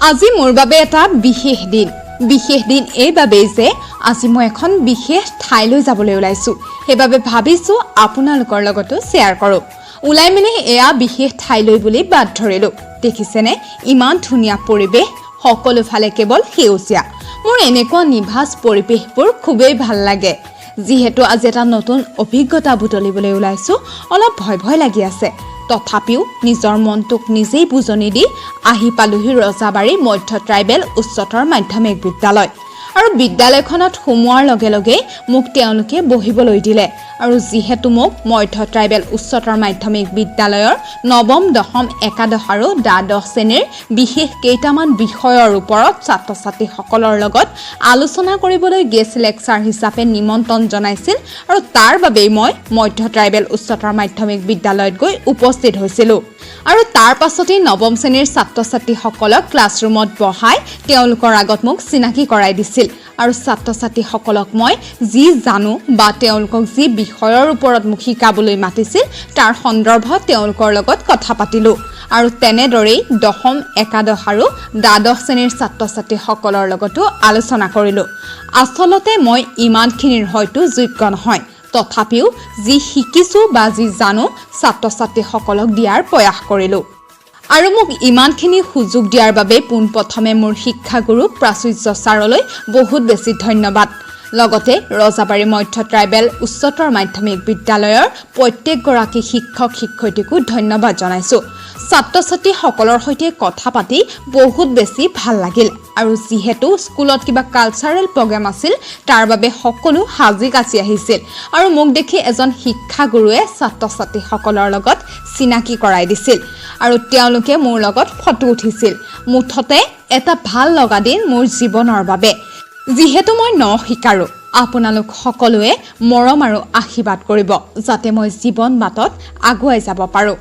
আজি মোৰ বাবে এটা বিশেষ দিন এইবাবেই যে আজি মই এখন বিশেষ ঠাইলৈ যাবলৈ ওলাইছো সেইবাবে ভাবিছো আপোনালোকৰ লগতো শ্বেয়াৰ কৰো ওলাই মেলি এয়া বিশেষ ঠাইলৈ বুলি বাট ধৰিলো দেখিছেনে ইমান ধুনীয়া পৰিবেশ সকলো ফালে কেৱল সেউজীয়া মোৰ এনেকুৱা নিভাজ পৰিবেশবোৰ খুবেই ভাল লাগে যিহেতু আজি এটা নতুন অভিজ্ঞতা বুটলিবলৈ ওলাইছো অলপ ভয় লাগি আছে তথাপিও নিজৰ মনটোক নিজেই বুজনি দি আহি পালোহি ৰজাবাৰী মধ্য ট্ৰাইবেল উচ্চতৰ মাধ্যমিক বিদ্যালয় আৰু বিদ্যালয়খনত সোমোৱাৰ লগে লগে মোক তেওঁলোকে বহিবলৈ দিলে আৰু যিহেতু মোক মধ্য ট্ৰাইবেল উচ্চতৰ মাধ্যমিক বিদ্যালয়ৰ নৱম দশম একাদশ আৰু দ্বাদশ শ্ৰেণীৰ বিশেষ কেইটামান বিষয়ৰ ওপৰত ছাত্ৰ-ছাত্ৰীসকলৰ লগত আলোচনা কৰিবলৈ গেষ্ট লেকচাৰ হিচাপে নিমন্ত্ৰণ জনাইছিল আৰু তাৰ বাবেই মই মধ্য ট্ৰাইবেল উচ্চতৰ মাধ্যমিক বিদ্যালয়ত গৈ উপস্থিত হৈছিলোঁ আৰু তাৰ পাছতেই নৱম শ্ৰেণীৰ ছাত্ৰ-ছাত্ৰীসকলক ক্লাছৰুমত বহাই তেওঁলোকৰ আগত মোক চিনাকি কৰাই দিছিল আৰু ছাত্ৰ-ছাত্ৰীসকলক মই যি জানো বা তেওঁলোকক যি বিষয়ৰ ওপৰত মোক শিকাবলৈ মাতিছিল তাৰ সন্দৰ্ভত তেওঁলোকৰ লগত কথা পাতিলোঁ আৰু তেনেদৰেই দশম একাদশ আৰু দ্বাদশ শ্ৰেণীৰ ছাত্ৰ-ছাত্ৰীসকলৰ লগতো আলোচনা কৰিলোঁ আচলতে মই ইমানখিনিৰ হয়তো যোগ্য নহয় তথাপিও যি শিকিছো বা যি জানো ছাত্ৰ-ছাত্ৰীসকলক দিয়াৰ প্ৰয়াস কৰিলোঁ আৰু মোক ইমানখিনি সুযোগ দিয়াৰ বাবে পোনপ্ৰথমে মোৰ শিক্ষাগুৰু প্ৰাচুৰ্য ছাৰলৈ বহুত বেছি ধন্যবাদ লগতে ৰজাবাৰী মধ্য ট্ৰাইবেল উচ্চতৰ মাধ্যমিক বিদ্যালয়ৰ প্ৰত্যেকগৰাকী শিক্ষক শিক্ষয়িত্ৰীকো ধন্যবাদ জনাইছোঁ ছাত্ৰ-ছাত্ৰীসকলৰ সৈতে কথা পাতি বহুত বেছি ভাল লাগিল আৰু যিহেতু স্কুলত কিবা কালচাৰেল প্ৰগ্ৰাম আছিল তাৰ বাবে সকলো সাজি কাচি আহিছিল আৰু মোক দেখি এজন শিক্ষাগুৰুৱে ছাত্ৰ-ছাত্ৰীসকলৰ লগত চিনাকি কৰাই দিছিল আৰু তেওঁলোকে মোৰ লগত ফটো উঠিছিল মুঠতে এটা ভাল লগা দিন মোৰ জীৱনৰ বাবে যিহেতু মই শিকাৰো আপোনালোক সকলোৱে মৰম আৰু আশীৰ্বাদ কৰিব যাতে মই জীৱন বাটত আগুৱাই যাব পাৰো